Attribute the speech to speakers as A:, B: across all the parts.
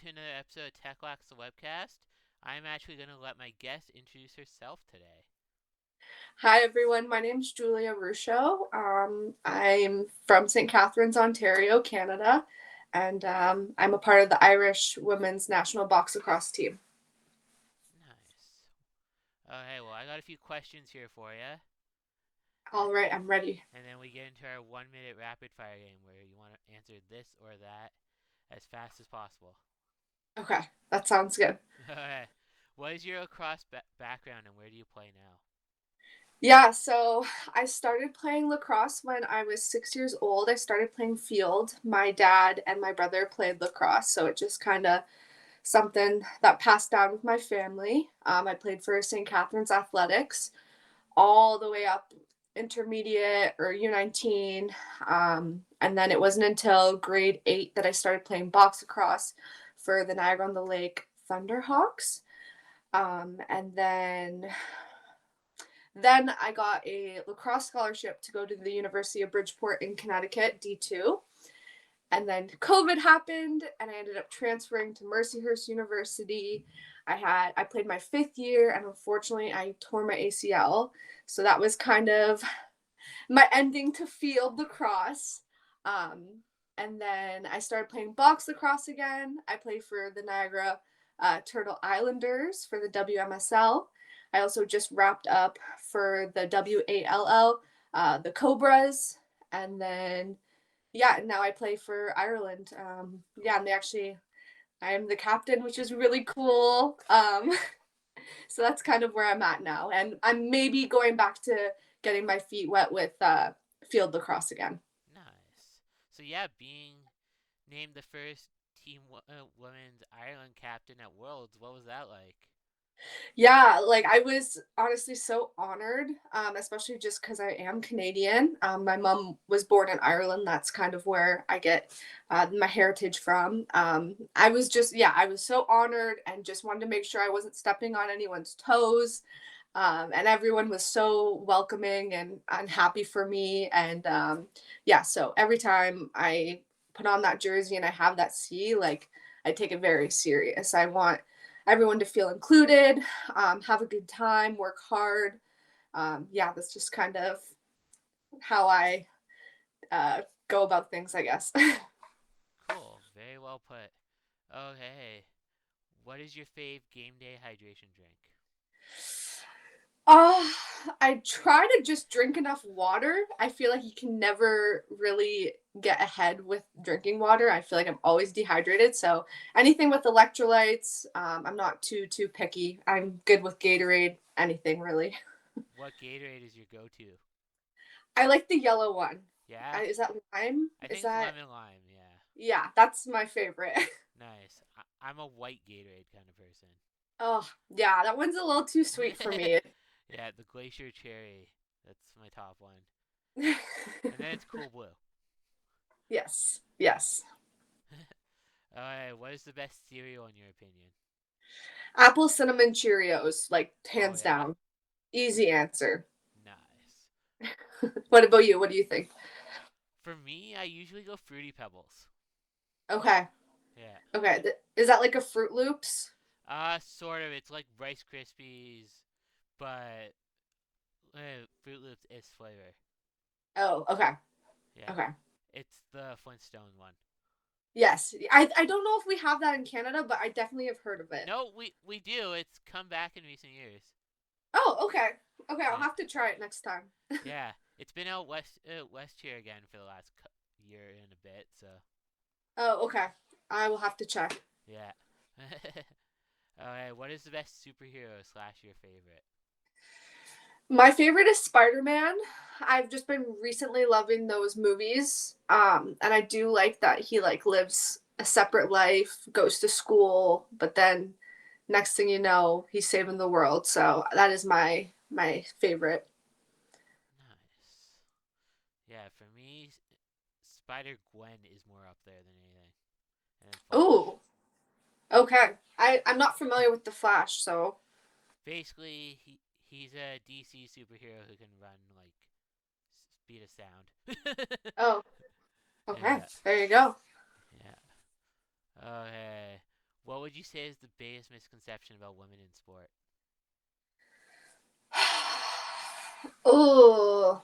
A: to another episode of Tech-Lax, the webcast. I'm actually going to let my guest introduce herself today.
B: Hi, everyone. My name's Julia Ruscio. I'm from St. Catharines, Ontario, Canada, and I'm a part of the Irish women's national box lacrosse team.
A: Nice. Okay, well, I got a few questions here for you.
B: All right, I'm ready.
A: And then we get into our 1 minute rapid fire game where you want to answer this or that as fast as possible.
B: Okay, that sounds good.
A: Alright. What is your lacrosse background and where do you play now?
B: Yeah, so I started playing lacrosse when I was 6 years old. I started playing field. My dad and my brother played lacrosse, so it just kind of something that passed down with my family. I played for St. Catharines Athletics all the way up intermediate or U19. And then it wasn't until grade 8 that I started playing box lacrosse for the Niagara on the Lake Thunderhawks. And then I got a lacrosse scholarship to go to the University of Bridgeport in Connecticut, D2. And then COVID happened, and I ended up transferring to Mercyhurst University. I played my 5th year, and unfortunately, I tore my ACL. So that was kind of my ending to field lacrosse. And then I started playing box lacrosse again. I played for the Niagara Turtle Islanders for the WMSL. I also just wrapped up for the WALL, the Cobras, and then yeah, now I play for Ireland. Yeah, and I am the captain, which is really cool. So that's kind of where I'm at now, and I'm maybe going back to getting my feet wet with field lacrosse again.
A: Nice. So, yeah, being named the first Team Women's Ireland captain at Worlds, what was that like?
B: Yeah, like I was honestly so honored, especially just because I am Canadian. My mom was born in Ireland. That's kind of where I get my heritage from. Yeah, I was so honored and just wanted to make sure I wasn't stepping on anyone's toes. And everyone was so welcoming and happy for me. And yeah, so every time I put on that jersey and I have that C, like I take it very serious. I want everyone to feel included, have a good time, work hard. Yeah, that's just kind of how I uh, go about things, I guess.
A: Cool. Very well put. Okay. What is your fave game day hydration drink?
B: Uh, I try to just drink enough water. I feel like you can never really get ahead with drinking water. I feel like I'm always dehydrated. So anything with electrolytes, I'm not too picky. I'm good with Gatorade, anything really.
A: What Gatorade is your go to?
B: I like the yellow one.
A: Yeah?
B: Is that lime?
A: I
B: Is
A: think it's
B: that
A: lemon lime, yeah.
B: Yeah, that's my favorite.
A: Nice. I'm a white Gatorade kind of person.
B: Oh, yeah, that one's a little too sweet for me.
A: Yeah, the Glacier Cherry. That's my top one. And then it's Cool Blue.
B: Yes, yes.
A: Alright, what is the best cereal in your opinion?
B: Apple cinnamon Cheerios, like
A: Oh,
B: hands
A: yeah?
B: down. Easy answer.
A: Nice.
B: What about you? What do you think?
A: For me, I usually go Fruity Pebbles.
B: Okay.
A: Yeah.
B: Okay. Is that like a Fruit Loops?
A: Sort of. It's like Rice Krispies, but Fruit Loops is flavor.
B: Oh, okay.
A: Yeah.
B: Okay.
A: It's the Flintstone one.
B: Yes. I don't know if we have that in Canada, but I definitely have heard of it.
A: No, we do. It's come back in recent years.
B: Oh, okay. Okay, I'll
A: Yeah.
B: have to try it next time.
A: Yeah. It's been out west here again for the last year and a bit, so
B: Oh, okay. I will have to check.
A: yeah. Alright, what is the best superhero slash your favorite?
B: My favorite is Spider-Man. I've just been recently loving those movies. And I do like that he like lives a separate life, goes to school, but then next thing you know, he's saving the world. So that is my favorite.
A: Nice. Yeah, for me, Spider Gwen is more up there than anything. And then Flash.
B: Ooh, okay. I'm not familiar with the Flash, so
A: Basically, he's a DC superhero who can run like speed of sound.
B: oh, okay.
A: Yeah,
B: There you go.
A: yeah. Okay. What would you say is the biggest misconception about women in sport?
B: Oh,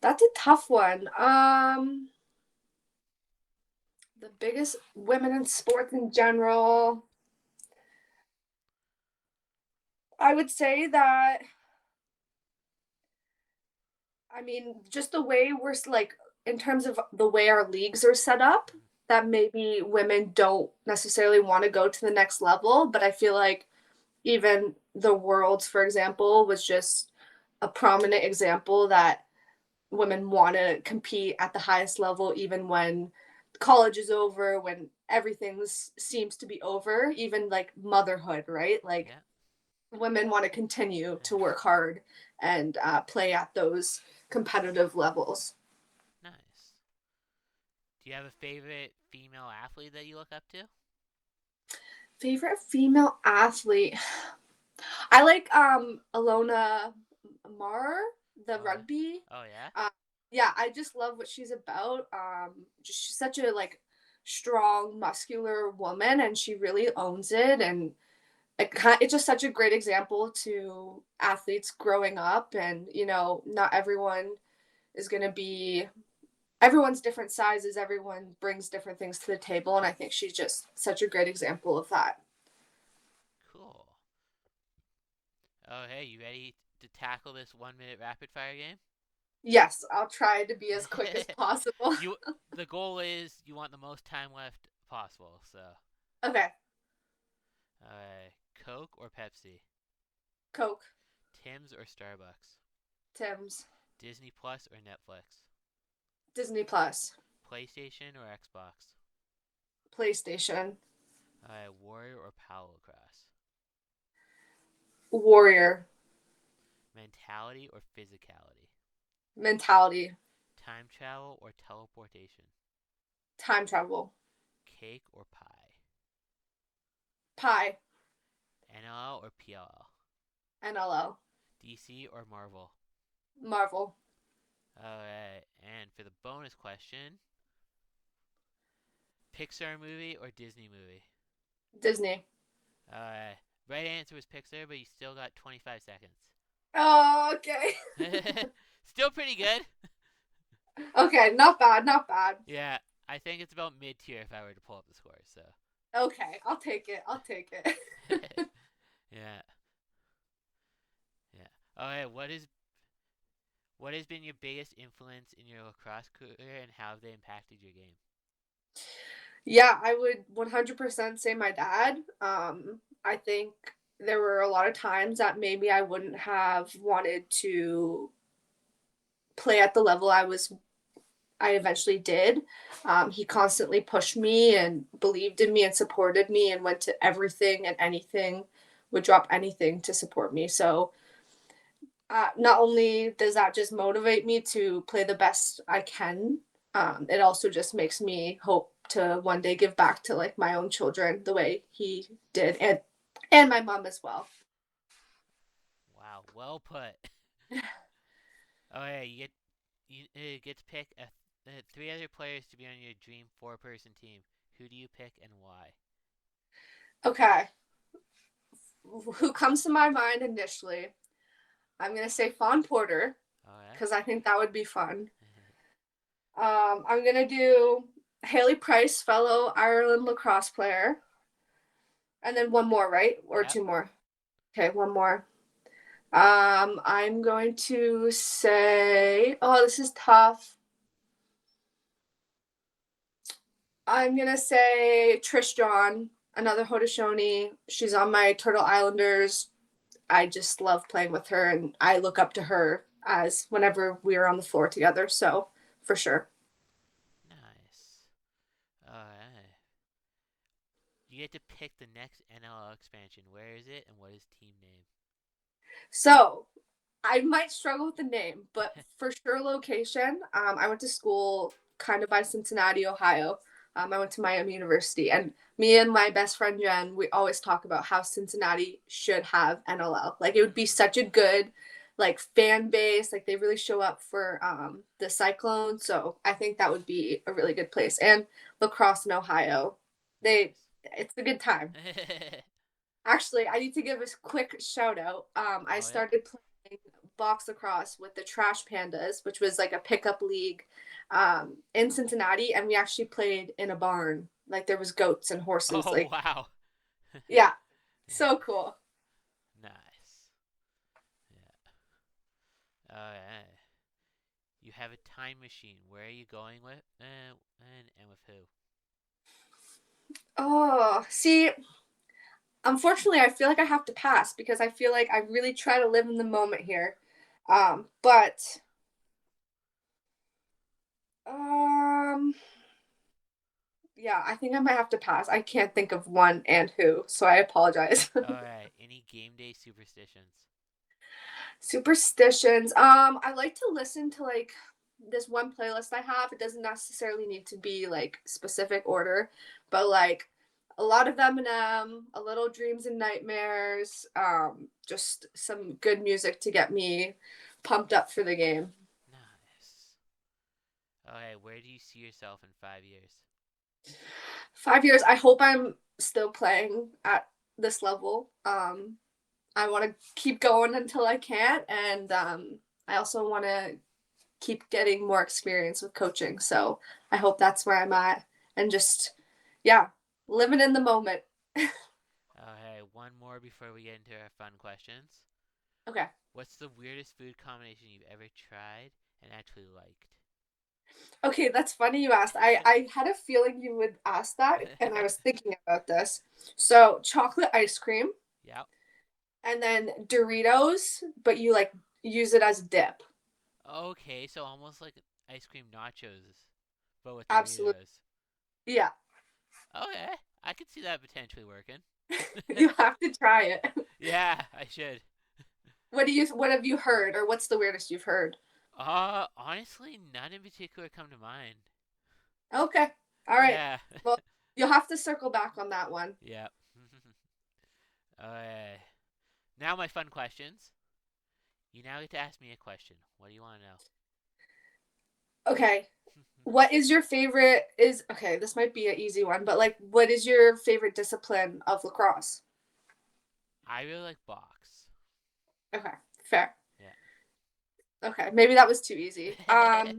B: that's a tough one. The biggest women in sports in general. I would say that, I mean, just the way we're like, in terms of the way our leagues are set up,
A: Mhm.
B: that maybe women don't necessarily want to go to the next level. But I feel like even the Worlds, for example, was just a prominent example that women want to compete at the highest level, even when college is over, when everything seems to be over, even like motherhood, right? Like
A: Yeah.
B: women want to continue to work hard and play at those competitive levels.
A: Nice. Do you have a favorite female athlete that you look up to?
B: Favorite female athlete? I like Alona Mar, the
A: Oh yeah.
B: rugby.
A: Oh yeah.
B: Uh, yeah, I just love what she's about. Just she's such a like strong, muscular woman, and she really owns it. And it's just such a great example to athletes growing up. And not everyone is going to be. Everyone's different sizes. Everyone brings different things to the table, and I think she's just such a great example of that.
A: Cool. Oh hey, you ready to tackle this 1 minute rapid fire game?
B: Yes, I'll try to be as quick as possible.
A: you. The goal is you want the most time left possible. So,
B: Okay,
A: Coke or Pepsi?
B: Coke,
A: Tim's or Starbucks?
B: Tim's,
A: Disney Plus or Netflix?
B: Disney Plus,
A: PlayStation or Xbox?
B: PlayStation,
A: Warrior or Powell Lax?
B: Warrior,
A: Mentality or physicality?
B: mentality,
A: Time travel or teleportation?
B: time travel,
A: Cake or pie?
B: pie,
A: NLL or PLL?
B: NLO,
A: DC or Marvel?
B: Marvel,
A: Alright, and for the bonus question, Pixar movie or Disney movie?
B: Disney.
A: Alright, right answer was Pixar, but you still got 25 seconds.
B: Oh, okay.
A: Still pretty good.
B: Okay, not bad, not bad.
A: Yeah, I think it's about mid tier if I were to pull up the score, so.
B: Okay, I'll take it. I'll take it.
A: Yeah, yeah. Alright, what has been your biggest influence in your lacrosse career and how have they impacted your game?
B: Yeah, I would 100% say my dad. I think there were a lot of times that maybe I wouldn't have wanted to play at the level I eventually did. He constantly pushed me and believed in me and supported me and went to everything and anything, would drop anything to support me. So not only does that just motivate me to play the best I can, it also just makes me hope to one day give back to like my own children the way he did, and my mom as well.
A: Wow, well put. Oh yeah, you get to pick three other players to be on your dream four-person team. Who do you pick and why?
B: Okay, who comes to my mind initially? I'm gonna say Fawn Porter
A: Oh yeah.
B: because I think that would be fun. I'm gonna do Haley Price, fellow Ireland lacrosse player, and then one more, right? Or
A: Yep.
B: two more? Okay, one more. I'm going to say, oh, this is tough. I'm gonna say Trish John, another Haudenosaunee. She's on my Turtle Islanders. I just love playing with her, and I look up to her as whenever we are on the floor together. So for sure.
A: Nice. All right. You get to pick the next NLL expansion. Where is it and what is team name?
B: So I might struggle with the name, but for sure location. I went to school kind of by Cincinnati, Ohio. I went to Miami University, and me and my best friend Jen, we always talk about how Cincinnati should have NLL. Like it would be such a good like fan base. Like they really show up for the Cyclone. So I think that would be a really good place. And lacrosse in Ohio. They it's a good time.
A: Nice.
B: Actually, I need to give a quick shout out. I
A: Oh yeah.
B: started playing box lacrosse with the Trash Pandas, which was like a pickup league in Cincinnati, and we actually played in a barn. Like there was goats and horses.
A: Oh
B: Like
A: wow.
B: yeah,
A: Yeah.
B: so cool.
A: Nice. Yeah. Oh yeah. You have a time machine. Where are you going with? And with who?
B: Oh, see, unfortunately, I feel like I have to pass because I feel like I really try to live in the moment here. But um, yeah, I think I might have to pass. I can't think of one and who, so I apologize.
A: All right. Any game day superstitions?
B: Superstitions. I like to listen to like this one playlist I have. It doesn't necessarily need to be like specific order, but like a lot of Eminem, a little Dreams and Nightmares, just some good music to get me pumped up for the game.
A: Nice. Okay. Where do you see yourself in 5 years?
B: 5 years, I hope I'm still playing at this level. I want to keep going until I can't, and I also want to keep getting more experience with coaching. So I hope that's where I'm at, and just yeah, living in the moment.
A: Okay. One more before we get into our fun questions.
B: Okay.
A: What's the weirdest food combination you've ever tried and actually liked?
B: Okay, that's funny you asked. I had a feeling you would ask that, and I was thinking about this. So chocolate ice cream,
A: Yep.
B: and then Doritos, but you like use it as dip.
A: Okay, so almost like ice cream nachos, but with
B: Absolutely.
A: Doritos.
B: Yeah.
A: Okay, I could see that potentially working.
B: You have to try it.
A: Yeah, I should.
B: What have you heard, or what's the weirdest you've heard?
A: Honestly, none in particular come to mind.
B: Okay. All right.
A: Yeah.
B: Well, you'll have to circle back on that one.
A: Yep. Okay. Now my fun questions. You now get to ask me a question. What do you want to know?
B: Okay. What is your favorite is okay, this might be an easy one, but like what is your favorite discipline of lacrosse?
A: I really like box.
B: Okay, fair.
A: Yeah.
B: Okay, maybe that was too easy. Well,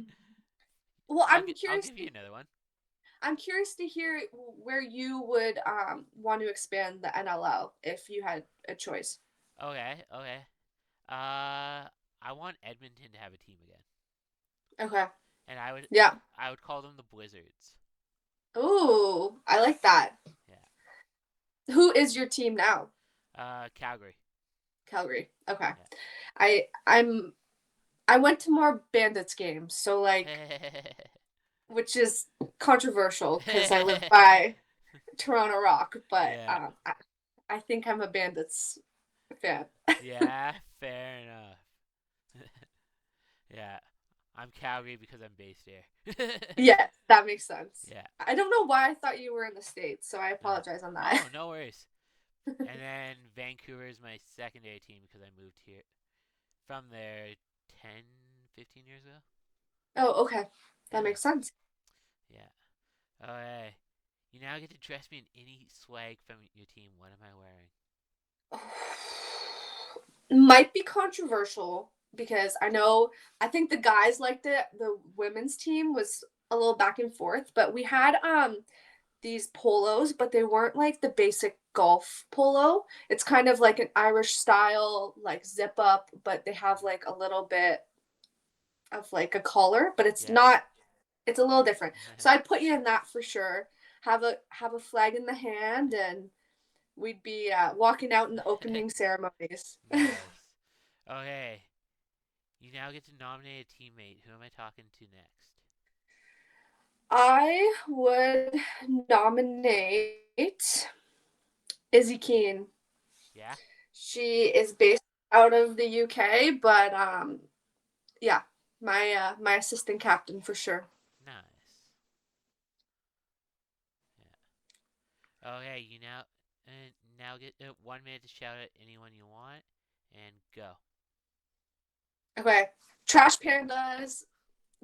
A: I'll give you another one.
B: I'm curious to hear where you would want to expand the NLL if you had a choice.
A: Okay, okay. I want Edmonton to have a team again,
B: Okay.
A: and I would
B: Yeah.
A: I would call them the Blizzards.
B: Ooh, I like that.
A: Yeah.
B: Who is your team now?
A: Calgary.
B: Calgary. Okay.
A: Yeah.
B: I I'm I went to more Bandits games, so like which is controversial because I live by Toronto Rock, but
A: Yeah.
B: I think I'm a Bandits fan.
A: Yeah. Fair enough. Yeah. I'm Calgary because I'm based here.
B: Yes, that makes sense.
A: Yeah.
B: I don't know why I thought you were in the States, so I
A: No.
B: apologize on that.
A: Oh, no worries. And then Vancouver is my secondary team because I moved here from there 10, 15 years ago.
B: Oh, okay. That
A: Yeah.
B: makes sense.
A: Yeah. Okay. You now get to dress me in any swag from your team. What am I wearing?
B: Might be controversial because I think the guys liked it. The women's team was a little back and forth, but we had these polos, but they weren't like the basic golf polo. It's kind of like an Irish style, like zip up, but they have like a little bit of like a collar, but it's
A: Yeah.
B: not. It's a little different. So I'd put you in that for sure. Have a flag in the hand, and we'd be walking out in the opening ceremonies.
A: Nice. Okay. You now get to nominate a teammate. Who am I talking to next?
B: I would nominate Izzy Keene.
A: Yeah?
B: She is based out of the UK, but yeah, my assistant captain for sure.
A: Nice. Yeah. Okay, you now get 1 minute to shout at anyone you want and go.
B: Okay, Trash Pandas,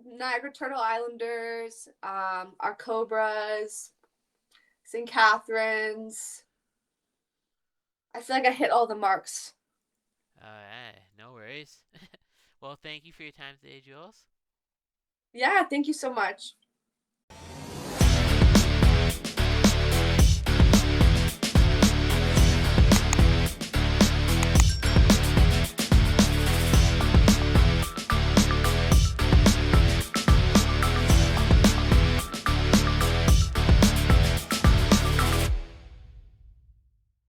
B: Niagara Turtle Islanders, our Cobras, St. Catherine's. I feel like I hit all the marks.
A: Alright, no worries. Well, thank you for your time today, Jules.
B: Yeah, thank you so much.